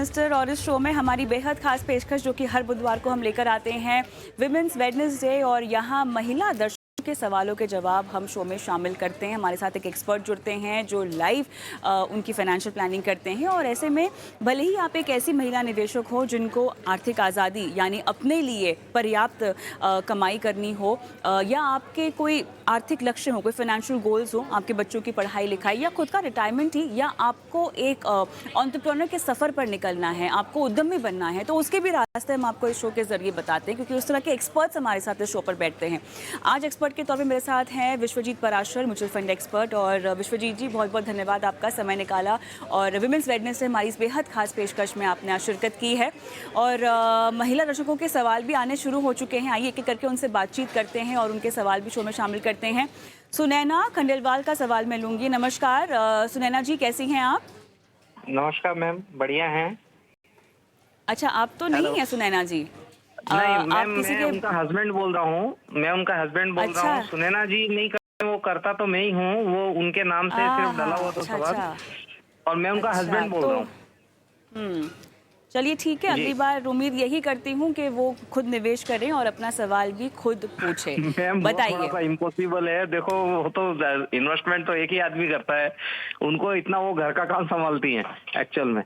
Minister और इस show में हमारी बेहद खास पेशकश जो कि हर बुधवार को हम लेकर आते हैं विमेंस वेडनेसडे और यहाँ महिला दर्शकों के सवालों के जवाब हम शो में शामिल करते हैं। हमारे साथ एक एक्सपर्ट जुड़ते हैं जो लाइव उनकी फाइनेंशियल प्लानिंग करते हैं और ऐसे में भले ही आप एक ऐसी महिला निवेशक हो जिनको आर्थिक आज़ादी यानी अपने लिए पर्याप्त कमाई करनी हो या आपके कोई आर्थिक लक्ष्य हो, कोई फाइनेंशियल गोल्स हो, आपके बच्चों की पढ़ाई लिखाई या खुद का रिटायरमेंट ही, या आपको एक एंटरप्रेन्योर के सफ़र पर निकलना है, आपको उद्यमी बनना है, तो उसके भी रास्ते हम आपको इस शो के जरिए बताते हैं क्योंकि उस तरह के एक्सपर्ट्स हमारे साथ इस शो पर बैठते हैं। आज एक्सपर्ट के तौर पे मेरे साथ हैं Vishwajeet Parashar, mutual fund expert. और विश्वजीत जी, बहुत बहुत धन्यवाद, आपका समय निकाला और विमेंस वेडनेस से हमारी इस बेहद खास पेशकश में आपने आज शिरकत की है। और महिला दर्शकों के सवाल भी आने शुरू हो चुके हैं। आइए एक एक करके उनसे बातचीत करते हैं और उनके सवाल भी शो में शामिल करते हैं। सुनैना खंडेलवाल का सवाल मैं लूंगी। नमस्कार सुनैना जी, कैसी हैं आप? नमस्कार मैम, बढ़िया हैं। अच्छा, आप तो नहीं है सुनैना जी? नहीं मैम, आप किसी मैं के उनका हस्बैंड बोल रहा हूँ। मैं उनका हस्बैंड बोल रहा हूँ। सुनैना जी नहीं करते, वो करता तो मैं ही हूँ। वो उनके नाम से सिर्फ डाला हुआ तो सवाल, और मैं उनका हस्बैंड बोल रहा हूँ। चलिए ठीक है, अगली बार उम्मीद यही करती हूँ कि वो खुद निवेश करें और अपना सवाल भी खुद पूछे। बताइए। थोड़ा सा इम्पॉसिबल है, देखो वो तो इन्वेस्टमेंट तो एक ही आदमी करता है, उनको इतना वो घर का काम संभालती हैं एक्चुअल में।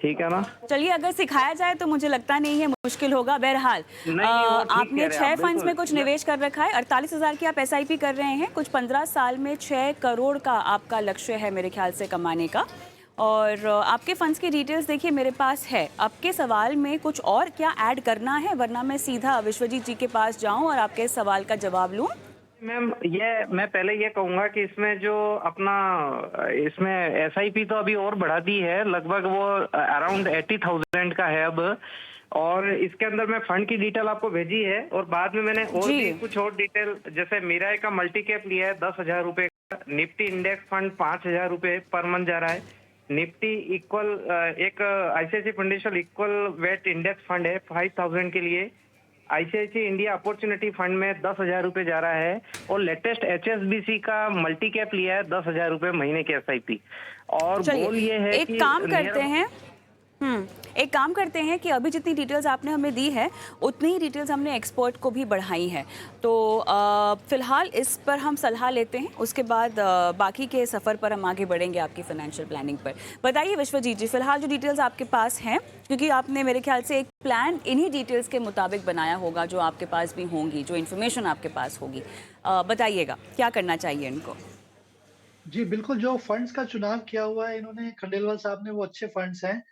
ठीक है ना? चलिए, अगर सिखाया जाए तो मुझे लगता नहीं है मुश्किल होगा। बहरहाल आपने 6 फंड्स में कुछ निवेश कर रखा है, 48,000 की आप एसआईपी कर रहे हैं, कुछ 15 साल में 6 करोड़ का आपका लक्ष्य है मेरे ख्याल से कमाने का। और आपके फंड्स की डिटेल्स देखिए मेरे पास है। आपके सवाल में कुछ और क्या ऐड करना है, वरना मैं सीधा विश्वजीत जी के पास जाऊं और आपके सवाल का जवाब लूं? मैम, ये मैं पहले ये कहूंगा कि इसमें जो अपना इसमें एसआईपी तो अभी और बढ़ा दी है, लगभग वो अराउंड 80,000 का है अब। और इसके अंदर मैं फंड की डिटेल आपको भेजी है, और बाद में मैंने और भी कुछ और डिटेल, जैसे मिराई का मल्टी कैप लिया है 10,000 रुपए का, निफ्टी इंडेक्स फंड 5,000 रुपए पर मंथ जा रहा है, निफ्टी इक्वल एक ICICI foundation equal weight index fund है 5,000 के लिए, आईसीआईसी इंडिया अपॉर्चुनिटी फंड में 10,000 रुपए जा रहा है, और लेटेस्ट एचएसबीसी का मल्टी कैप लिया है 10,000 रुपए महीने के एसआईपी। और गोल ये है कि एक काम करते हैं कि अभी जितनी डिटेल्स आपने हमें दी है उतनी ही डिटेल्स हमने एक्सपर्ट को भी बढ़ाई हैं, तो फिलहाल इस पर हम सलाह लेते हैं, उसके बाद बाकी के सफ़र पर हम आगे बढ़ेंगे आपकी फाइनेंशियल प्लानिंग पर। बताइए विश्वजीत जी, फिलहाल जो डिटेल्स आपके पास हैं, क्योंकि आपने मेरे ख्याल से एक प्लान इन्हीं डिटेल्स के मुताबिक बनाया होगा जो आपके पास भी होंगी, जो इन्फॉर्मेशन आपके पास होगी, बताइएगा क्या करना चाहिए इनको। जी, बिल्कुल, जो फंड्स का चुनाव किया हुआ है इन्होंने खंडेलवाल साहब ने, वो अच्छे फंड्स हैं,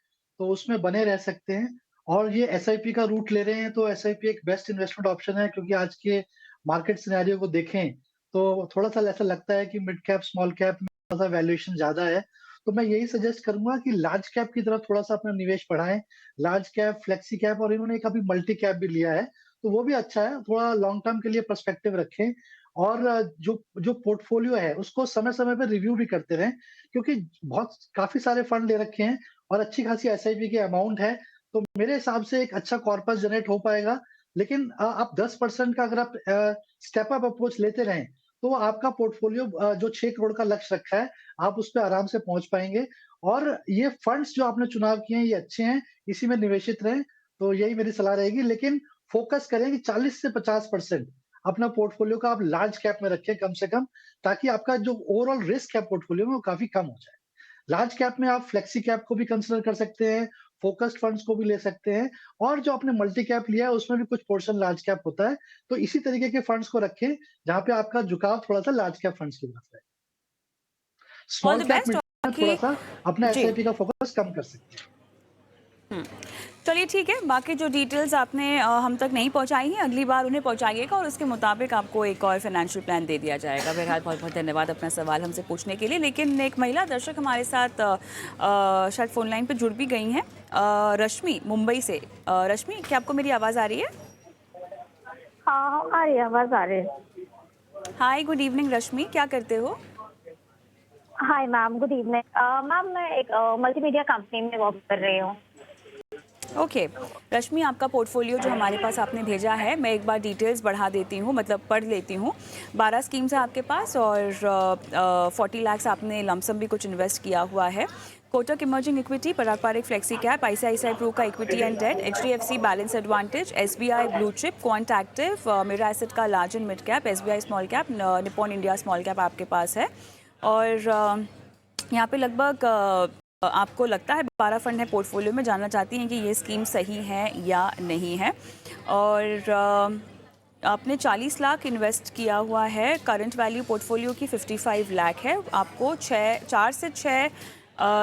तो उसमें बने रह सकते हैं। और ये एसआईपी का रूट ले रहे हैं, तो एसआईपी एक बेस्ट इन्वेस्टमेंट ऑप्शन है, क्योंकि आज के मार्केट सिनेरियो को देखें, तो थोड़ा-सा ऐसा लगता है कि मिड कैप, स्मॉल कैप में थोड़ा-सा वैल्यूएशन ज़्यादा है। तो मैं यही सजेस्ट करूँगा कि लार्ज कैप की तरफ थोड़ा-सा अपना निवेश बढ़ाएँ। लार्ज कैप, फ्लेक्सी कैप, और इन्होंने एक अभी मल्टी कैप भी लिया है, तो वो भी अच्छा है। थोड़ा लॉन्ग टर्म के लिए पर्सपेक्टिव रखें, और जो जो पोर्टफोलियो है उसको समय-समय पे रिव्यू भी करते रहें, क्योंकि बहुत काफ़ी सारे फंड ले रखे हैं और अच्छी खासी एसआईपी की अमाउंट है, तो मेरे हिसाब से एक अच्छा कॉर्पस जनरेट हो पाएगा। लेकिन आप 10% का अगर आप स्टेप अप अप्रोच लेते रहें, तो आपका पोर्टफोलियो जो 6 करोड़ का लक्ष्य रखा है, आप उस पे आराम से पहुँच पाएँगे। और ये फंड्स जो आपने चुनाव किए हैं, ये अच्छे हैं, इसी में निवेशित रहें, तो यही मेरी सलाह रहेगी। लेकिन फ़ोकस करें कि 40 से 50% अपना पोर्टफोलियो का आप लार्ज कैप में रखें कम से कम, ताकि आपका जो ओवरऑल रिस्क है पोर्टफोलियो में, वो काफ़ी कम हो जाए। लार्ज कैप में आप फ्लेक्सी कैप को भी कंसीडर कर सकते हैं, फ़ोकस्ड फंड्स को भी ले सकते हैं, और जो आपने मल्टी कैप लिया है उसमें भी कुछ पोर्शन लार्ज कैप होता है। तो इसी तरीके के फंड्स को रखें, जहाँ पे आपका झुकाव थोड़ा-सा लार्ज कैप फंड्स की तरफ है। All small the cap best. में थोड़ा-सा अपना जी, एसआईपी का फ़ोकस कम कर सकते हैं। चलिए ठीक है, बाकी जो डिटेल्स आपने हम तक नहीं पहुंचाई हैं, अगली बार उन्हें पहुंचाइएगा और उसके मुताबिक आपको एक और फाइनेंशियल प्लान दे दिया जाएगा। बहरहाल बहुत बहुत धन्यवाद अपना सवाल हमसे पूछने के लिए। लेकिन एक महिला दर्शक हमारे साथ शायद फ़ोन लाइन पर जुड़ भी गई हैं, रश्मि मुंबई से। रश्मि, क्या आपको मेरी आवाज़ आ रही है? हाँ, आ रही है, आवाज़ आ रही है। हाय, गुड इवनिंग रश्मि, क्या करते हो? Hi ma'am, good evening. Ma'am, मैं एक मल्टीमीडिया कंपनी में वर्क कर रही हूँ। ओके रश्मि, आपका पोर्टफोलियो जो हमारे पास आपने भेजा है, मैं एक बार डिटेल्स बढ़ा देती हूँ, मतलब पढ़ लेती हूँ। 12 स्कीम्स है आपके पास और 40 लाख आपने लमसम भी कुछ इन्वेस्ट किया हुआ है। Kotak emerging equity, Parag Parekh flexi cap, ICICI Pru का equity and debt, HDFC balance advantage, SBI blue chip, Quant active, Mirae asset का large and mid cap, SBI small cap, Nippon India small cap आपके पास है। और यहाँ पे लगभग आपको लगता है 12 फंड है पोर्टफोलियो में, जानना चाहती हैं कि ये स्कीम सही है या नहीं है। और आपने 40 लाख इन्वेस्ट किया हुआ है, करंट वैल्यू पोर्टफोलियो की 55 लाख है। आपको 4 से 6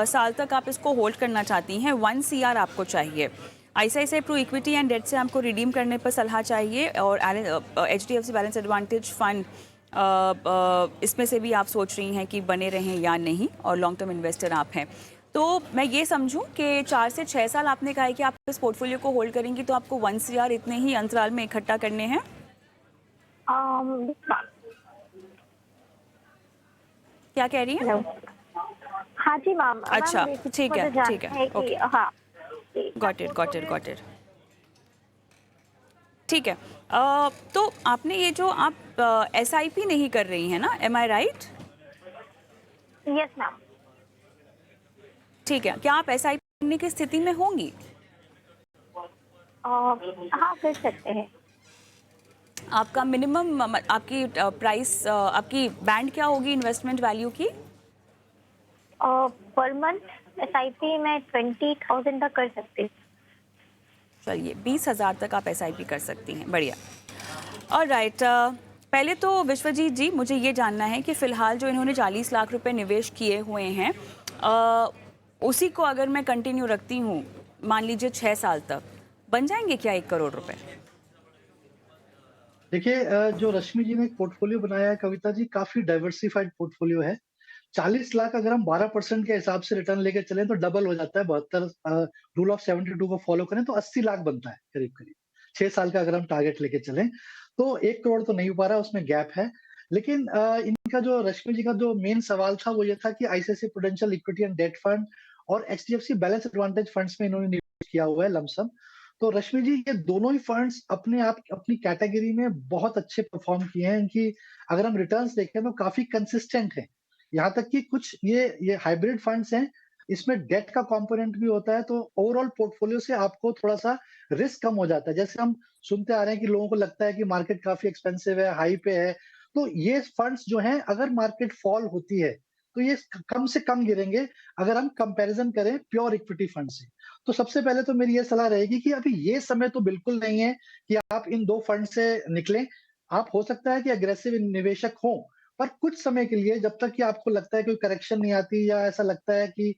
साल तक आप इसको होल्ड करना चाहती हैं। 1 CR आपको चाहिए। ICICI Pru equity and debt से हमको रिडीम करने पर सलाह चाहिए। और एचडीएफसी बैलेंस एडवांटेज फंड, इसमें से भी आप सोच रही हैं कि बने रहें या नहीं, और लॉन्ग टर्म इन्वेस्टर आप हैं। तो मैं ये समझूं कि 4 से 6 साल आपने कहा है कि आप इस पोर्टफोलियो को होल्ड करेंगी, तो आपको 1 CR इतने ही अंतराल में इकट्ठा करने हैं। क्या कह रही हैं? हाँ जी मैम। अच्छा, ठीक है, ठीक है, ओके, हाँ, गॉट इट। ठीक है। तो आपने ये जो आप SIP नहीं कर रही हैं ना, एम आई राइट? Yes ma'am. ठीक है, क्या आप SIP करने की स्थिति में होंगी? हाँ, कर सकते हैं। आपका मिनिमम, आपकी प्राइस, आपकी बैंड क्या होगी इन्वेस्टमेंट वैल्यू की? पर मंथ SIP में 20,000 तक कर सकती हूँ। चलिए, 20,000 तक आप SIP कर सकती हैं, बढ़िया। ऑलराइट, पहले तो विश्वजीत जी, मुझे ये जानना है कि फ़िलहाल जो इन्होंने 40 लाख रुपए निवेश किए हुए हैं, उसी को अगर मैं कंटिन्यू रखती हूँ, मान लीजिए 6 साल तक, बन जाएंगे क्या 1 करोड़ रुपए? देखिए, जो रश्मि जी ने एक पोर्टफोलियो बनाया है कविता जी, काफी डाइवर्सिफाइड पोर्टफोलियो है। 40 लाख अगर हम 12% के हिसाब से रिटर्न लेके चलें तो डबल हो जाता है। 72 रूल ऑफ 72 को फॉलो करें तो 80 लाख बनता है करीब करीब। 6 साल का अगर हम टारगेट लेके चलें तो 1 करोड़ तो नहीं हो पा रहा है, उसमें गैप है। लेकिन इनका जो रश्मि जी का जो मेन सवाल था वो ये था कि ICICI Prudential equity and debt fund और एचडीएफसी बैलेंस एडवांटेज फंड्स में इन्होंने निवेश किया हुआ है लमसम। तो रश्मि जी, ये दोनों ही फंड्स अपने आप अपनी कैटेगरी में बहुत अच्छे परफॉर्म किए हैं। इनकी अगर हम रिटर्न्स देखें तो काफी कंसिस्टेंट है। यहाँ तक कि कुछ ये हाइब्रिड फंड्स हैं, इसमें डेट का कंपोनेंट भी होता है, तो ओवरऑल पोर्टफोलियो से आपको थोड़ा-सा रिस्क कम हो जाता है। जैसे हम सुनते आ रहे हैं कि लोगों को लगता है कि मार्केट काफ़ी एक्सपेंसिव है, हाई पे है, तो ये फंड्स जो हैं अगर मार्केट फॉल होती है, तो ये कम से कम गिरेंगे अगर हम कंपैरिज़न करें प्योर इक्विटी फंड से। तो सबसे पहले तो मेरी ये सलाह रहेगी कि अभी ये समय तो बिल्कुल नहीं है कि आप इन 2 फंड से निकलें। आप हो सकता है कि अग्रेसिव निवेशक हों, पर कुछ समय के लिए, जब तक कि आपको लगता है कोई करेक्शन नहीं आती या ऐसा लगता है कि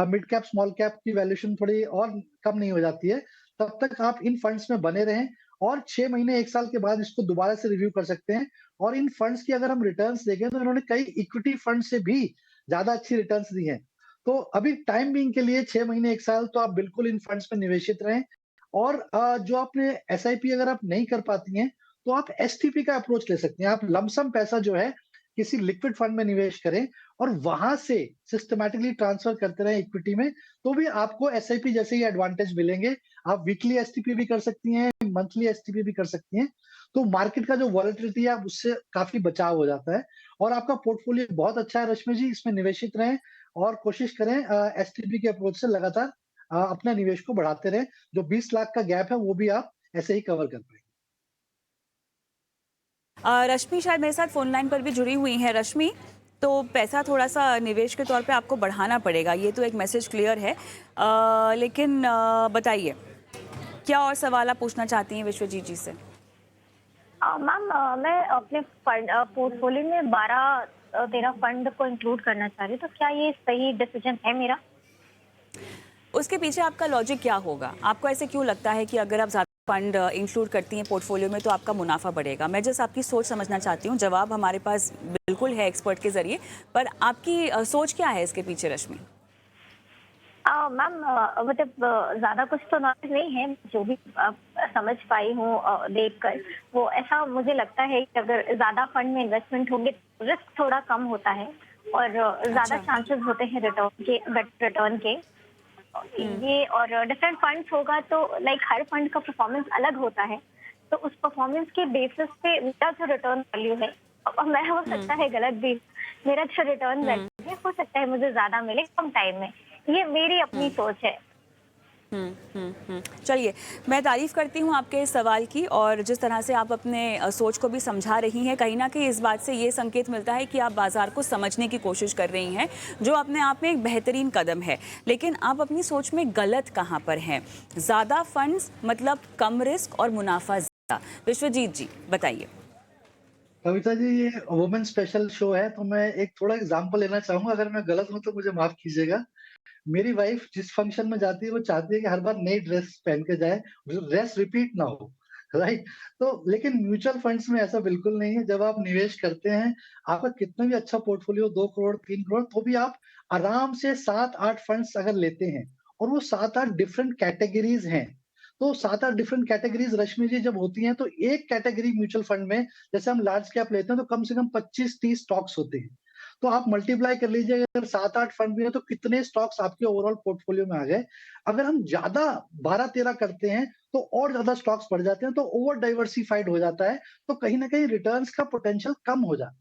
मिड कैप स्मॉल कैप की वैल्यूएशन थोड़ी और कम नहीं हो जाती है, तब तक आप इन फंड्स में बने रहें और 6 महीने 1 साल के बाद इसको दोबारा से रिव्यू कर सकते हैं। और इन फंड्स की अगर हम रिटर्न्स देखें तो इन्होंने कई इक्विटी फंड से भी ज्यादा अच्छी रिटर्न्स दी हैं। तो अभी टाइम बीइंग के लिए 6 महीने 1 साल तो आप बिल्कुल इन फंड्स में निवेशित रहें। और जो आपने एसआईपी अगर आप नहीं कर पाती हैं, तो आप एसटीपी का अप्रोच ले सकती हैं। आप लमसम पैसा जो है किसी लिक्विड फंड में निवेश करें और वहां से सिस्टमैटिकली ट्रांसफर करते रहें इक्विटी में, तो भी आपको एसआईपी जैसे ही एडवांटेज मिलेंगे। आप वीकली एसटीपी भी कर सकती हैं, मंथली एसटीपी भी कर सकती हैं। तो मार्केट का जो वॉलेटिलिटी है उससे काफी बचाव हो जाता है। और आपका पोर्टफोलियो बहुत अच्छा है रश्मि जी, इसमें निवेशित रहें और कोशिश करें एसटीपी के अप्रोच से लगातार अपना निवेश को बढ़ाते रहें। जो 20 लाख का गैप है वो भी आप ऐसे ही कवर कर पाएंगे। रश्मि शायद मेरे साथ फोन लाइन पर भी जुड़ी हुई हैं। रश्मि, तो पैसा थोड़ा सा निवेश के तौर पे आपको बढ़ाना पड़ेगा, ये तो एक मैसेज क्लियर है। लेकिन बताइए, क्या और सवाल आप पूछना चाहती हैं विश्वजीत जी से? मैम, मैं अपने फंड पोर्टफोलियो में 12-13 फंड को इंक्लूड करना चाह रही हूँ, तो क्या ये सही डिसीजन है मेरा? उसके पीछे आपका लॉजिक क्या होगा? आपको ऐसे क्यों लगता है कि अगर आप ज़्यादा फंड इंक्लूड करती हैं पोर्टफोलियो में तो आपका मुनाफा बढ़ेगा? मैं जस्ट आपकी सोच समझना चाहती हूँ। जवाब हमारे पास बिल्कुल है एक्सपर्ट के जरिए, पर आपकी सोच क्या है इसके पीछे रश्मि? मैम, मतलब ज्यादा कुछ तो नॉलेज नहीं है, जो भी समझ पाई हूँ देखकर, वो ऐसा मुझे लगता है कि अगर ज्यादा फंड में इन्वेस्टमेंट होंगे तो रिस्क थोड़ा कम होता है और ज्यादा चांसेस होते हैं रिटर्न के। ये और डिफरेंट फंड्स होगा तो लाइक हर फंड का परफॉर्मेंस अलग होता है, तो उस परफॉर्मेंस के बेसिस पे मेरा जो रिटर्न वैल्यू है, मैं हो सकता है गलत भी, मेरा जो रिटर्न वैल्यू है हो सकता है मुझे ज्यादा मिले कम टाइम में। ये मेरी अपनी सोच है। चलिए, मैं तारीफ़ करती हूँ आपके इस सवाल की, और जिस तरह से आप अपने सोच को भी समझा रही हैं, कहीं ना कहीं इस बात से ये संकेत मिलता है कि आप बाज़ार को समझने की कोशिश कर रही हैं, जो अपने आप में एक बेहतरीन कदम है। लेकिन आप अपनी सोच में गलत कहाँ पर हैं? ज़्यादा फंड्स मतलब कम रिस्क और मुनाफा ज़्यादा। विश्वजीत जी बताइए। कविता जी, ये वुमेन स्पेशल शो है, तो मैं एक थोड़ा एग्जांपल लेना चाहूँगा। अगर मैं गलत हूँ तो मुझे माफ़ कीजिएगा। मेरी वाइफ जिस फंक्शन में जाती है, वो चाहती है कि हर बार नई ड्रेस पहन के जाए, ड्रेस रिपीट ना हो, राइट? तो लेकिन म्यूचुअल फंड्स में ऐसा बिल्कुल नहीं है। जब आप निवेश करते हैं, आपका कितना भी अच्छा पोर्टफोलियो 2 करोड़, 3 करोड़, तो भी आप आराम से 7-8 फंड्स अगर लेते हैं, और वो 7-8 डिफरेंट कैटेगरीज़ हैं। तो 7-8 डिफरेंट कैटेगरीज़ रश्मि जी जब होती हैं, तो एक कैटेगरी म्यूचुअल फंड में जैसे हम लार्ज कैप लेते हैं, तो कम से कम 25-30 स्टॉक्स होते हैं। तो आप मल्टीप्लाई कर लीजिए, अगर 7-8 फंड भी है तो कितने स्टॉक्स आपके ओवरऑल पोर्टफोलियो में आ गए। अगर हम ज़्यादा 12-13 करते हैं तो और ज़्यादा स्टॉक्स बढ़ जाते हैं, तो ओवर डाइवर्सिफाइड हो जाता है, तो कहीं न कहीं रिटर्न्स का पोटेंशियल कम हो जाता है।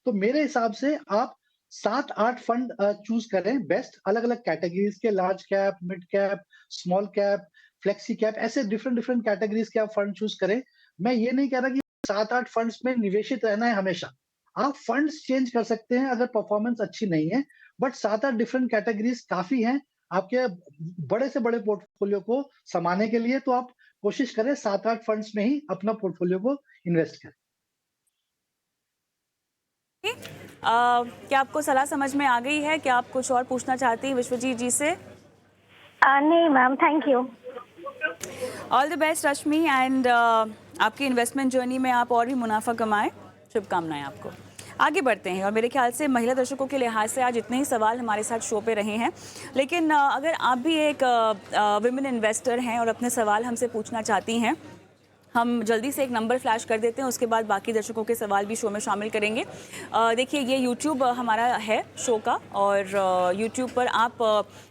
तो मेरे हिसाब से आप 7-8 फंड चूज़ करें बेस्ट, अलग-अलग कैटेगरीज़ के, large cap, mid cap, small cap, flexi cap, ऐसे डिफरेंट कैटेगरीज़ के आप फंड चूज़ करें। मैं ये नहीं कह रहा कि 7-8 फंड्स में निवेशित रहना है हमेशा। आप फंड्स चेंज कर सकते हैं अगर परफॉर्मेंस अच्छी नहीं है, बट 7-8 डिफरेंट कैटेगरीज़ काफ़ी हैं आपके बड़े से बड़े पोर्टफोलियो को समाने के लिए। तो आप कोशिश करें 7-8 फंड्स में ही अपना पोर्टफोलियो को इन्वेस्ट करें। क्या आपको सलाह समझ में आ गई है? क्या आप कुछ और पूछना चाहती हैं विश्वजीत जी से? नहीं ma'am, thank you. All the best Rashmi, and आपकी इन्वेस्टमेंट जर्नी में आप और भी मुनाफा कमाएं। शुभकामनाएं आपको। आगे बढ़ते हैं, और मेरे ख्याल से महिला दर्शकों के लिहाज से आज इतने ही सवाल हमारे साथ शो पे रहे हैं, लेकिन अगर आप भी एक विमेन इन्वेस्टर हैं और अपने सवाल हमसे पूछना चाहती हैं, हम जल्दी से एक नंबर फ्लैश कर देते हैं, उसके बाद बाकी दर्शकों के सवाल भी शो में शामिल करेंगे। देखिए, ये यूट्यूब हमारा है शो का, और यूट्यूब पर आप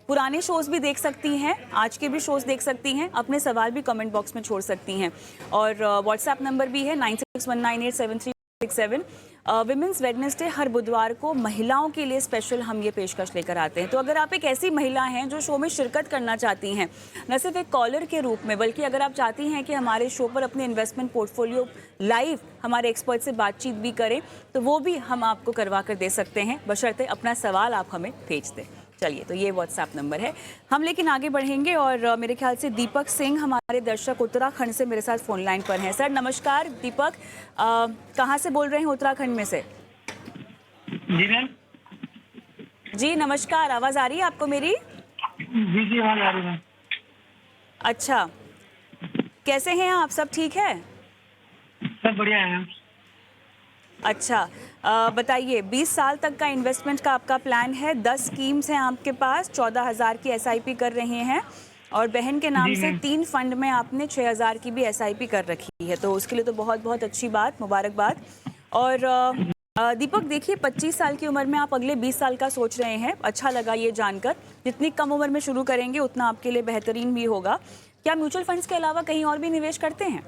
पुराने शोज़ भी देख सकती हैं, आज के भी शोज़ देख सकती हैं, अपने सवाल भी कमेंट बॉक्स में छोड़ सकती हैं, और व्हाट्सएप नंबर भी है 96198737। विमेंस वेडनेसडे हर बुधवार को महिलाओं के लिए स्पेशल हम ये पेशकश लेकर आते हैं। तो अगर आप एक ऐसी महिला हैं जो शो में शिरकत करना चाहती हैं, न सिर्फ एक कॉलर के रूप में, बल्कि अगर आप चाहती हैं कि हमारे शो पर अपने इन्वेस्टमेंट पोर्टफोलियो लाइव हमारे एक्सपर्ट से बातचीत भी करें, तो वो भी हम आपको करवा कर दे सकते हैं, बशर्ते अपना सवाल आप हमें भेज दें। चलिए, तो ये व्हाट्सएप नंबर है। हम लेकिन आगे बढ़ेंगे, और मेरे ख्याल से दीपक सिंह हमारे दर्शक उत्तराखंड से मेरे साथ फोन लाइन पर हैं। सर नमस्कार दीपक, कहाँ से बोल रहे हैं उत्तराखंड में से? जी मैम। जी नमस्कार, आवाज़ आ रही है आपको मेरी? जी आवाज़ आ रही है। अच्छा, कैसे हैं आप? सब ठीक है? सब बढ़िया है मैम। अच्छा, बताइए, 20 साल तक का इन्वेस्टमेंट का आपका प्लान है, 10 स्कीम्स हैं आपके पास, 14,000 की SIP कर रहे हैं, और बहन के नाम से 3 फंड में आपने 6,000 की भी SIP कर रखी है, तो उसके लिए तो बहुत बहुत अच्छी बात, मुबारकबाद। और दीपक देखिए, 25 साल की उम्र में आप अगले 20 साल का सोच रहे हैं, अच्छा लगा ये जानकर। जितनी कम उम्र में शुरू करेंगे उतना आपके लिए बेहतरीन भी होगा। क्या म्यूचुअल फंड्स के अलावा कहीं और भी निवेश करते हैं?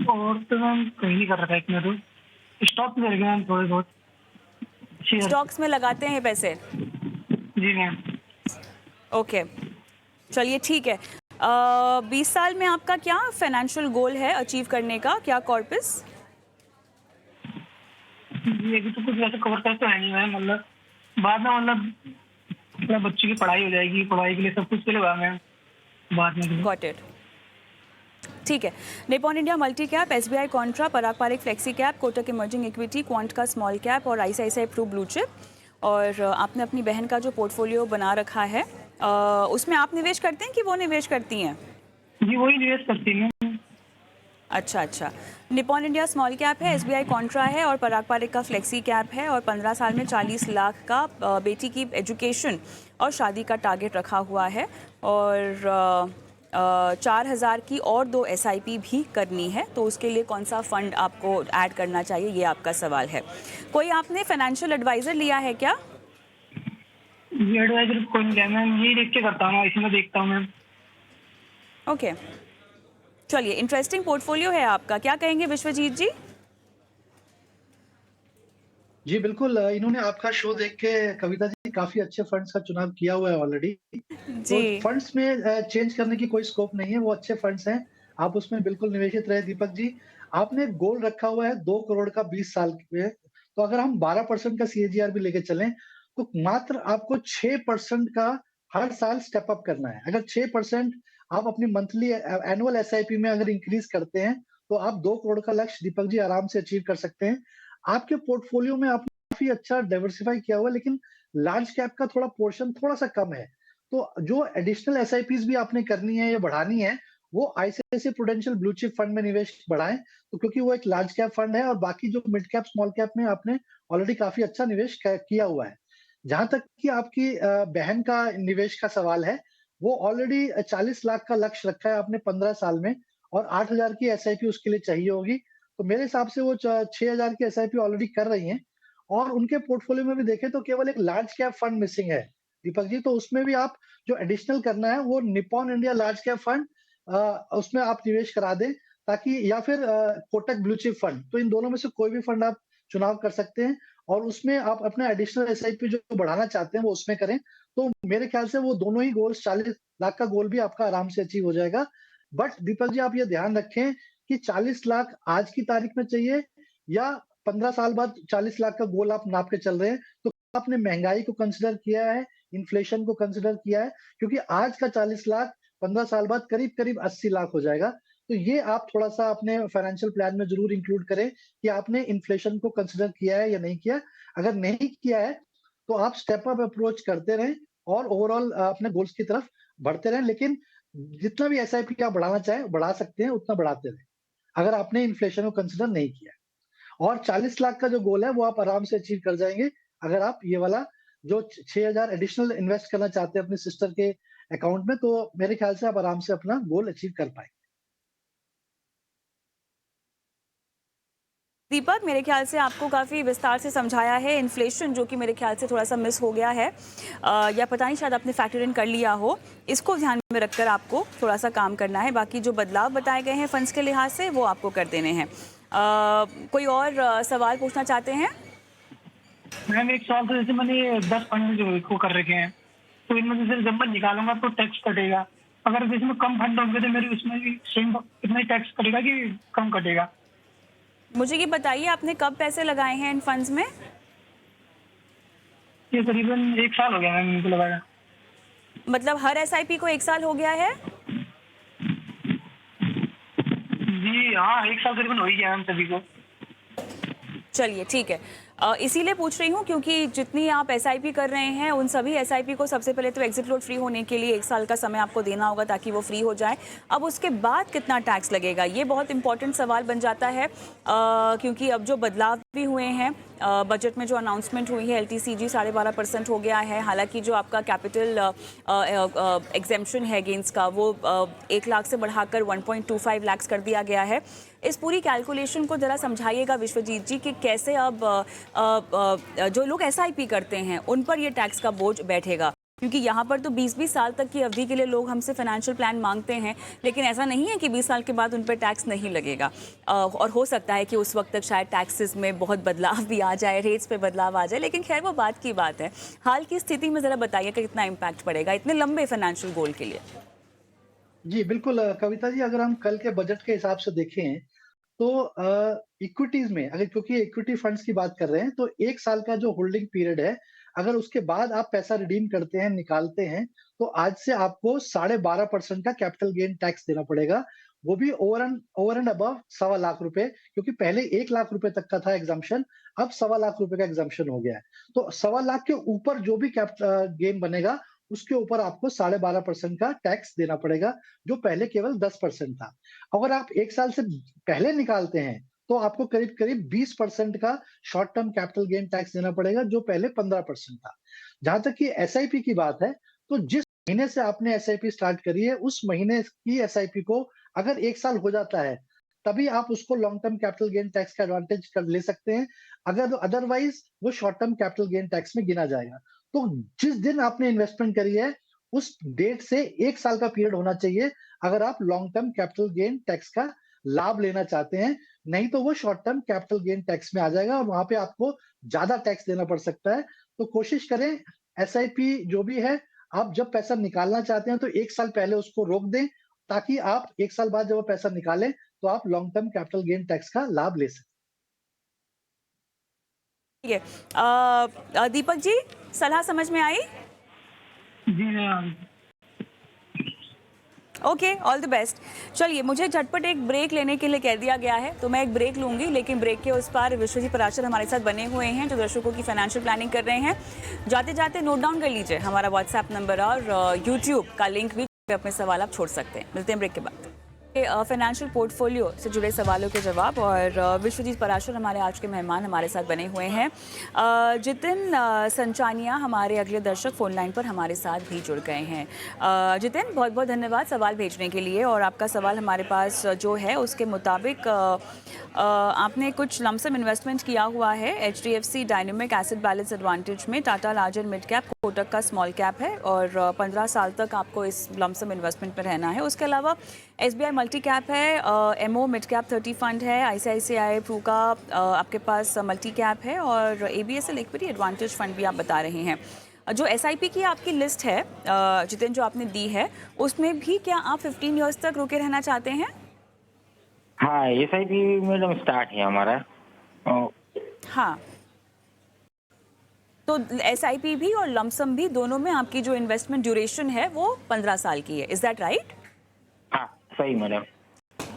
और तो मैम कहीं नहीं कर रखा है इतना, तो स्टॉक में लगे मैम थोड़े बहुत। स्टॉक्स में लगाते हैं पैसे? जी मैम। ओके, चलिए ठीक है। 20 साल में आपका क्या फाइनेंशियल गोल है अचीव करने का, क्या कॉर्पस? ये भी तो कुछ वैसे कवर कर तो है नहीं मैम, मतलब बाद में मतलब बच्चे की पढ़ाई हो जाएगी, पढ़ाई के लिए सब कुछ के लिए मैम बाद में। गॉट इट, ठीक है। Nippon India multi cap, SBI contra, Parag Parikh flexi cap, Kotak emerging equity, Quant का स्मॉल कैप, और ICICI प्रू ब्लू चिप। और आपने अपनी बहन का जो पोर्टफोलियो बना रखा है, उसमें आप निवेश करते हैं कि वो निवेश करती हैं? जी वही निवेश करती हैं। अच्छा, निपॉन इंडिया स्मॉल कैप है, SBI कॉन्ट्रा है, और पराग पारिक का फ्लेक्सी कैप है, और 15 साल में 40 लाख का बेटी की एजुकेशन और शादी का टारगेट रखा हुआ है, और 4,000 की और 2 SIP भी करनी है। तो उसके लिए कौन सा फंड आपको ऐड करना चाहिए, ये आपका सवाल है। कोई आपने फाइनेंशियल एडवाइजर लिया है क्या? ये एडवाइजर कोई नहीं है मैम, यही देख के करता हूँ, इसमें देखता हूँ मैम। ओके, चलिए, इंटरेस्टिंग पोर्टफोलियो है आपका, क्या कहेंगे विश्वजीत जी? जी बिल्कुल, इन्होंने आपका शो देख के कविता जी काफ़ी अच्छे फंड्स का चुनाव किया हुआ है ऑलरेडी। तो जी। फंड्स में चेंज करने की कोई स्कोप नहीं है, वो अच्छे फंड्स हैं। आप उसमें बिल्कुल निवेशित रहे दीपक जी। आपने गोल रखा हुआ है 2 करोड़ का 20 साल में, तो अगर हम 12% का सीएजीआर भी लेके चलें, तो मात्र आपको 6% का हर साल स्टेप अप करना है। अगर 6% आप अपनी मंथली एनुअल एसआईपी में अगर इंक्रीज़ करते हैं, तो आप 2 करोड़ का लक्ष्य दीपक जी आराम से अचीव कर सकते हैं। आपके पोर्टफोलियो में आपने काफ़ी अच्छा डाइवर्सिफ़ाई किया हुआ है, लेकिन लार्ज कैप का थोड़ा पोर्शन थोड़ा-सा कम है। तो जो एडिशनल एसआईपीज़ भी आपने करनी है या बढ़ानी है, वो ICICI prudential blue chip fund में निवेश बढ़ाएँ, तो क्योंकि वो एक लार्ज कैप फंड है और बाकी जो मिड कैप, स्मॉल कैप में आपने ऑलरेडी काफ़ी अच्छा निवेश क किया हुआ है। जहाँ तक कि आपकी बहन का निवेश का सवाल है, वो ऑलरेडी 40 लाख का लक्ष्य रखा है आपने 15 साल में और 8,000 की एसआईपी उसके लिए चाहिए होगी। तो मेरे हिसाब से वो 6,000 की एसआईपी ऑलरेडी कर रही हैं और उनके पोर्टफोलियो में भी देखें तो केवल एक लार्ज कैप फंड मिसिंग है, दीपक जी। तो उसमें भी आप जो एडिशनल करना है वो Nippon India large cap fund उसमें आप निवेश करा दें ताकि या फिर कोटक ब्लू चिप फंड। तो इन दोनों में से कोई भी फंड आप चुनाव कर सकते हैं और उसमें आप अपना एडिशनल एसआईपी जो बढ़ाना चाहते हैं वो उसमें करें। तो मेरे ख्याल से वो दोनों ही गोल्स 40 लाख का गोल भी आपका आराम से अचीव हो जाएगा। बट दीपक जी आप ये ध्यान रखें कि 40 लाख आज की तारीख में चाहिए या 15 साल बाद 40 लाख का गोल आप नाप के चल रहे हैं, तो आपने महँगाई को कंसीडर किया है, इन्फ्लेशन को कंसीडर किया है? क्योंकि आज का 40 लाख 15 साल बाद करीब-करीब 80 लाख हो जाएगा। तो ये आप थोड़ा-सा अपने फाइनेंशियल प्लान में ज़रूर इंक्लूड करें कि आपने इन्फ्लेशन को कंसीडर किया है या नहीं किया। अगर नहीं किया है, तो आप स्टेप अप अप्रोच करते रहें और ओवरऑल अपने गोल्स की तरफ बढ़ते रहें। लेकिन जितना भी एसआईपी आप बढ़ाना चाहें, बढ़ा सकते हैं, उतना बढ़ाते रहें, अगर आपने इन्फ्लेशन को कंसीडर नहीं किया है। और 40 लाख का जो गोल है, वो आप आराम से अचीव कर जाएँगे, अगर आप ये वाला जो 6,000 एडिशनल इन्वेस्ट करना चाहते हैं अपने सिस्टर के अकाउंट में, तो मेरे ख्याल से आप आराम से अपना गोल अचीव कर पाएँगे। दीपक, मेरे ख्याल से आपको काफ़ी विस्तार से समझाया है इन्फ्लेशन जो कि मेरे ख्याल से थोड़ा-सा मिस हो गया है या पता नहीं शायद आपने फैक्टर इन कर लिया हो। इसको ध्यान में रखकर आपको थोड़ा-सा काम करना है। बाकी जो बदलाव बताए गए हैं फंड्स के लिहाज से वो आपको कर देने हैं। कोई और सवाल पूछना चाहते हैं? मैम एक सवाल तो जैसे मैंने ये 10 फंड जो इसको कर रखे हैं, तो इनमें से जब मैं निकालूंगा तो टैक्स कटेगा। अगर जैसे में कम फंड होंगे तो मेरे उसमें भी सेम इतना ही टैक्स कटेगा कि कम कटेगा? मुझे ये बताइए आपने कब पैसे लगाए हैं इन फंड्स में? ये करीबन 1 साल हो गया मैम इनको लगाया। मतलब हर एसआईपी को 1 साल हो गया है? जी हाँ, 1 साल करीबन हो ही गया मैम सभी को। चलिए ठीक है। इसीलिए पूछ रही हूँ क्योंकि जितनी आप एसआईपी कर रहे हैं उन सभी एसआईपी को सबसे पहले तो एग्जिट लोड फ्री होने के लिए 1 साल का समय आपको देना होगा ताकि वो फ्री हो जाए। अब उसके बाद कितना टैक्स लगेगा ये बहुत इंपॉर्टेंट सवाल बन जाता है क्योंकि अब जो बदलाव भी हुए हैं बजट में जो अनाउंसमेंट हुई है एलटीसीजी 12.5% हो गया है। हालांकि जो आपका कैपिटल एग्जेम्पशन है गेन्स का वो 1 लाख से बढ़ाकर 1.25 लाख कर दिया गया है। इस पूरी कैलकुलेशन को जरा समझाइएगा विश्वजीत जी कि कैसे अब जो लोग एसआईपी करते हैं उन पर ये टैक्स का बोझ बैठेगा क्योंकि यहाँ पर तो 20-20 साल तक की अवधि के लिए लोग हमसे फाइनेंशियल प्लान मांगते हैं, लेकिन ऐसा नहीं है कि 20 साल के बाद उन पर टैक्स नहीं लगेगा और हो सकता है कि उस वक्त तक शायद टैक्सेस में बहुत बदलाव भी आ जाए, रेट्स पे बदलाव आ जाए, लेकिन खैर वो बात की बात है। हाल की स्थिति में ज़रा बताइए कि कितना इम्पैक्ट पड़ेगा इतने लंबे फाइनेंशियल गोल के लिए। जी, बिल्कुल कविता जी, अगर हम कल के बजट के हिसाब से देखें तो इक्विटीज़ में अगर क्योंकि इक्विटी फंड्स की बात कर रहे हैं, तो 1 साल का जो होल्डिंग पीरियड है, अगर उसके बाद आप पैसा रिडीम करते हैं, निकालते हैं, तो आज से आपको 12.5% का कैपिटल गेन टैक्स देना पड़ेगा। वो भी ओवर एंड अबव सवा लाख रुपए, क्योंकि पहले 1 लाख रुपए तक का था एग्जम्पशन, अब सवा लाख रुपए का एग्जम्पशन हो गया है। तो सवा लाख के ऊपर जो भी गेन बनेगा, उसके ऊपर आपको 12.5% का टैक्स देना पड़ेगा, जो पहले केवल 10% था। अगर आप 1 साल से पहले निकालते हैं, तो आपको करीब-करीब 20% का short term capital gain tax देना पड़ेगा, जो पहले 15% था। जहाँ तक कि एसआईपी की बात है, तो जिस महीने से आपने एसआईपी स्टार्ट करी है, उस महीने की एसआईपी को अगर 1 साल हो जाता है, तभी आप उसको long term capital gain tax का एडवांटेज कर ले सकते हैं। अगर अदरवाइज़ वो short term capital gain tax में गिना जाएगा। तो जिस दिन आपने इन्वेस्टमेंट करी है, उस डेट से 1 साल का पीरियड होना चाहिए, अगर आप long term capital gain tax का लाभ लेना चाहते हैं। नहीं तो वो short term capital gain tax में आ जाएगा और वहाँ पे आपको ज़्यादा टैक्स देना पड़ सकता है। तो कोशिश करें एसआईपी जो भी है, आप जब पैसा निकालना चाहते हैं तो 1 साल पहले उसको रोक दें, ताकि आप 1 साल बाद जब वो पैसा निकालें, तो आप long term capital gain tax का लाभ ले सकें। ठीक है। दीपक जी, सलाह समझ में आई? जी ma'am. Okay, all the best. चलिए, मुझे झटपट एक ब्रेक लेने के लिए कह दिया गया है, तो मैं एक ब्रेक लूंगी, लेकिन ब्रेक के उस पार विश्वजीत पराशर हमारे साथ बने हुए हैं, जो दर्शकों की फाइनेंशियल प्लानिंग कर रहे हैं। जाते जाते नोट डाउन कर लीजिए हमारा व्हाट्सएप नंबर और यूट्यूब का लिंक भी, अपने सवाल आप छोड़ सकते हैं। मिलते हैं ब्रेक के बाद। फाइनेंशियल पोर्टफोलियो से जुड़े सवालों के जवाब, और विश्वजीत पराशर हमारे आज के मेहमान हमारे साथ बने हुए हैं। जितिन संचानिया हमारे अगले दर्शक फोन लाइन पर हमारे साथ भी जुड़ गए हैं। जितिन, बहुत बहुत धन्यवाद सवाल भेजने के लिए। और आपका सवाल हमारे पास जो है उसके मुताबिक आपने कुछ लमसम इन्वेस्टमेंट किया हुआ है HDFC dynamic asset balance advantage में, Tata larger mid cap, Kotak का स्मॉल कैप है, और 15 साल तक आपको इस लमसम इन्वेस्टमेंट पर रहना है। उसके अलावा SBI मल्टी कैप है, MO मिड कैप 30 फंड है, ICICI प्रू का आपके पास मल्टी कैप है, और ABSL इक्विटी एडवांटेज फंड भी आप बता रहे हैं। जो SIP की आपकी लिस्ट है जितिन, जो आपने दी है, उसमें भी क्या आप 15 ईयर्स तक रुके रहना चाहते हैं? हाँ, SIP मैडम स्टार्ट है हमारा। हाँ, तो SIP भी और लमसम भी, दोनों में आपकी जो इन्वेस्टमेंट ड्यूरेशन है वो 15 साल की है। Is that right? हाँ, सही मैडम।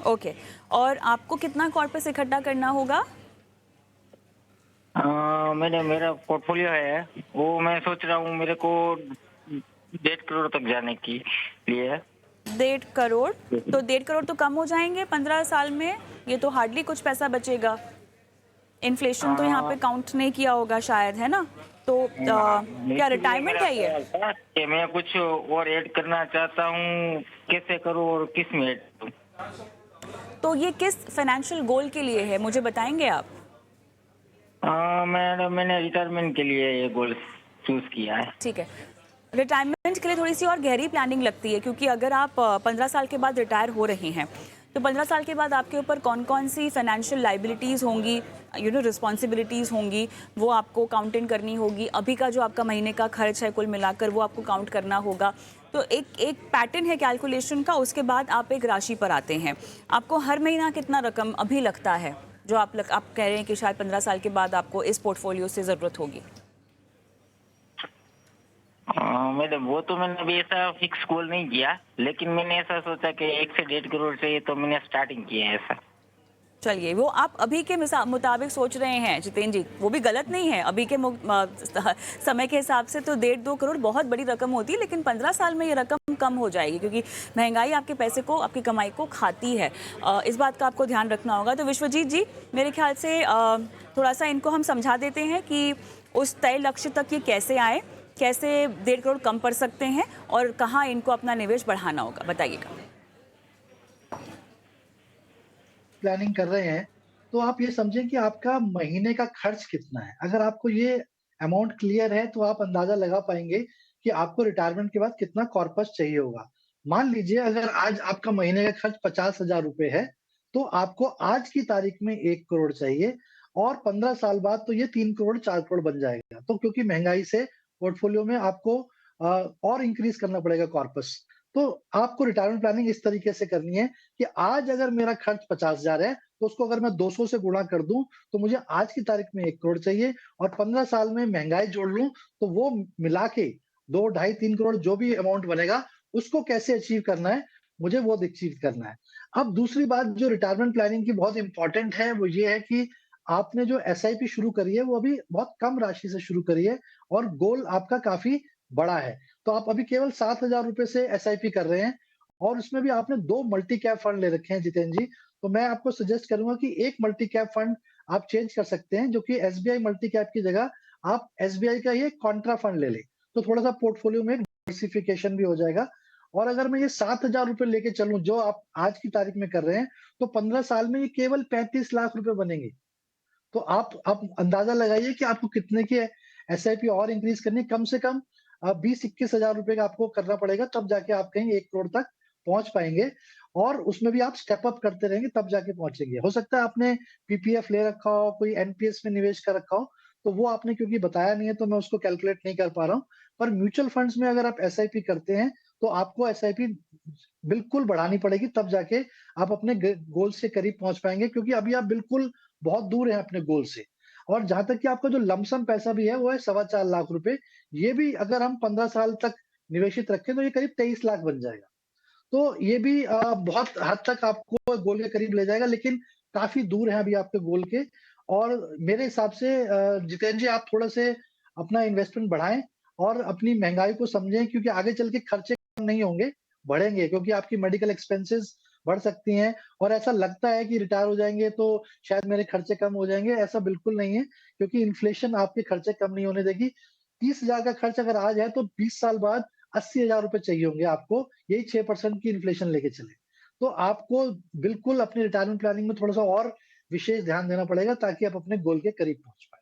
ओके। और आपको कितना कॉर्पस इकट्ठा करना होगा? मैडम, मेरा पोर्टफोलियो है, वो मैं सोच रहा हूँ, मेरे को 1.5 करोड़ तक जाने की लिए। 1.5 करोड़? तो 1.5 करोड़ तो कम हो जाएंगे 15 साल में, ये तो हार्डली कुछ पैसा बचेगा। इन्फ्लेशन तो यहाँ पे काउंट नहीं किया होगा शायद, है ना? तो क्या रिटायरमेंट है ये? कि मैं कुछ और ऐड करना चाहता हूँ, कैसे करूँ और किस में ऐड करूँ? तो ये किस फाइनेंशियल गोल के लिए है, मुझे बताएंगे आप? मैडम, मैंने रिटायरमेंट के लिए ये गोल चूज किया है। ठीक है। रिटायरमेंट के लिए थोड़ी सी और गहरी प्लानिंग लगती है, क्योंकि अगर आप 15 साल के बाद रिटायर हो रहे हैं, तो 15 साल के बाद आपके ऊपर कौन कौन सी फाइनेंशियल लाइबिलिटीज़ होंगी, रिस्पॉन्सिबिलिटीज़ होंगी, वो आपको काउंटिंग करनी होगी। अभी का जो आपका महीने का खर्च है कुल मिलाकर, वो आपको काउंट करना होगा। तो एक पैटर्न है कैलकुलेशन का। उसके बाद आप एक राशि पर आते हैं। आपको हर महीना कितना रकम अभी लगता है, जो आप कह रहे हैं कि शायद 15 साल के बाद आपको इस पोर्टफोलियो से ज़रूरत होगी? मैडम, वो तो मैंने अभी ऐसा फिक्स गोल नहीं किया, लेकिन मैंने ऐसा सोचा कि 1 से 1.5 करोड़ चाहिए, तो मैंने स्टार्टिंग किया है ऐसा। चलिए, वो आप अभी के मुताबिक सोच रहे हैं जितेंद्र जी, वो भी गलत नहीं है। अभी के समय के हिसाब से तो 1.5-2 करोड़ बहुत बड़ी रकम होती है, लेकिन 15 साल में ये रकम कम हो जाएगी, क्योंकि महंगाई आपके पैसे को, आपकी कमाई को खाती है। इस बात का आपको ध्यान रखना होगा। तो विश्वजीत जी, मेरे ख्याल से थोड़ा सा इनको हम समझा देते हैं कि उस तय लक्ष्य तक ये कैसे आए, कैसे 1.5 करोड़ कम पड़ सकते हैं, और कहाँ इनको अपना निवेश बढ़ाना होगा, बताइएगा। प्लानिंग कर रहे हैं, तो आप ये समझें कि आपका महीने का खर्च कितना है। अगर आपको ये अमाउंट क्लियर है, तो आप अंदाज़ा लगा पाएँगे कि आपको रिटायरमेंट के बाद कितना कॉर्पस चाहिए होगा। मान लीजिए अगर आज आपका महीने का खर्च 50,000 रुपए है, तो आपको आज की तारीख में 1 करोड़ चाहिए, और 15 साल बाद तो ये 3 करोड़ 4 करोड़ बन जाएगा। तो क्योंकि महँगाई से पोर्टफोलियो में आपको और इंक्रीज़ करना पड़ेगा कॉर्पस। तो आपको रिटायरमेंट प्लानिंग इस तरीके से करनी है कि आज अगर मेरा खर्च 50,000 है, तो उसको अगर मैं 200 से गुणा कर दूँ, तो मुझे आज की तारीख में 1 करोड़ चाहिए, और 15 साल में महँगाई जोड़ लूँ, तो वो मिला के 2, ढाई 3 करोड़ जो भी अमाउंट बनेगा, उसको कैसे अचीव करना है, मुझे वो अचीव करना है। अब दूसरी बात जो रिटायरमेंट प्लानिंग की बहुत इम्पोर्टेंट है, वो ये है कि आपने जो एसआईपी शुरू करी है, वो अभी बहुत कम राशि से शुरू करी है, और गोल आपका काफ़ी बड़ा है। तो आप अभी केवल 7,000 रुपए से एसआईपी कर रहे हैं, और उसमें भी आपने 2 मल्टी कैप फंड ले रखे हैं जितेंद्र जी। तो मैं आपको सजेस्ट करूँगा कि एक मल्टी कैप फंड आप चेंज कर सकते हैं, जो कि एसबीआई मल्टी कैप की जगह आप एसबीआई का ये कॉन्ट्रा फंड ले लें। तो थोड़ा-सा पोर्टफोलियो में डाइवर्सिफिकेशन भी हो जाएगा। और अगर मैं ये 7,000 रुपए लेके चलूँ, जो आप आज की तारीख में कर रहे हैं, तो 15 साल में ये केवल 35 लाख रुपए बनेंगे। तो आप अंदाज़ा लगाइए कि आपको कितने की एसआईपी और इंक्रीज़ करनी है। कम से कम 20-21 हज़ार रुपए का आपको करना पड़ेगा, तब जाके आप कहीं 1 करोड़ तक पहुँच पाएँगे, और उसमें भी आप स्टेप अप करते रहेंगे, तब जाके पहुँचेंगे। हो सकता है आपने पीपीएफ ले रखा हो, कोई एनपीएस में निवेश कर रखा हो, तो वो आपने क्योंकि बताया नहीं है, तो मैं उसको कैलकुलेट नहीं कर पा रहा हूँ। पर म्यूचुअल फंड्स में अगर आप एसआईपी करते हैं, तो आपको एसआईपी बिल्कुल बढ़ानी पड़ेगी, तब जाके आप अपने गोल से करीब पहुँच पाएँगे, क्योंकि अभी आप बिल्कुल बहुत दूर हैं अपने गोल से। और जहाँ तक कि आपका जो लमसम पैसा भी है, वो है 4.25 लाख रुपए। ये भी अगर हम 15 साल तक निवेशित रखें, तो ये करीब 23 लाख बन जाएगा। तो ये भी बहुत हद तक आपको गोल के करीब ले जाएगा, लेकिन काफ़ी दूर है अभी आपके गोल के। और मेरे हिसाब से जितेंद्र जी, आप थोड़ा-से अपना इन्वेस्टमेंट बढ़ाएँ और अपनी महँगाई को समझें, क्योंकि आगे चल के खर्चे कम नहीं होंगे, बढ़ेंगे, क्योंकि आपकी मेडिकल एक्सपेंसेस बढ़ सकती हैं। और ऐसा लगता है कि रिटायर हो जाएँगे तो शायद मेरे खर्चे कम हो जाएँगे, ऐसा बिल्कुल नहीं है, क्योंकि इन्फ्लेशन आपके खर्चे कम नहीं होने देगी। 30,000 का खर्च अगर आज है, तो 20 साल बाद 80,000 रुपए चाहिए होंगे आपको, यही 6% की इन्फ्लेशन लेके चले। तो आपको बिल्कुल अपनी रिटायरमेंट प्लानिंग में थोड़ा-सा और विशेष ध्यान देना पड़ेगा, ताकि आप अपने गोल के करीब पहुँच पाएँ।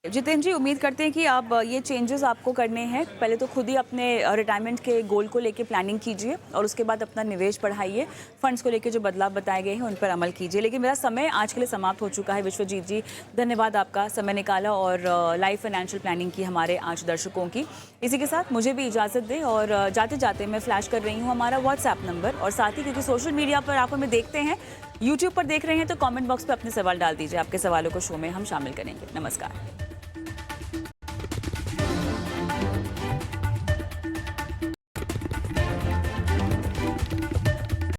जितेंद्र जी, उम्मीद करते हैं कि आप ये चेंजेस आपको करने हैं। पहले तो खुद ही अपने रिटायरमेंट के गोल को लेके प्लानिंग कीजिए और उसके बाद अपना निवेश बढ़ाइए। फंड्स को लेके जो बदलाव बताए गए हैं उन पर अमल कीजिए। लेकिन मेरा समय आज के लिए समाप्त हो चुका है। विश्वजीत जी, धन्यवाद आपका, समय निकाला और लाइफ फाइनेंशियल प्लानिंग की हमारे आज दर्शकों की। इसी के साथ मुझे भी इजाज़त दें और जाते जाते मैं फ्लैश कर रही हूँ हमारा व्हाट्सएप नंबर, और साथ ही क्योंकि सोशल मीडिया पर आप हमें देखते हैं, यूट्यूब पर देख रहे हैं, तो कमेंट बॉक्स पर अपने सवाल डाल दीजिए। आपके सवालों को शो में हम शामिल करेंगे। नमस्कार।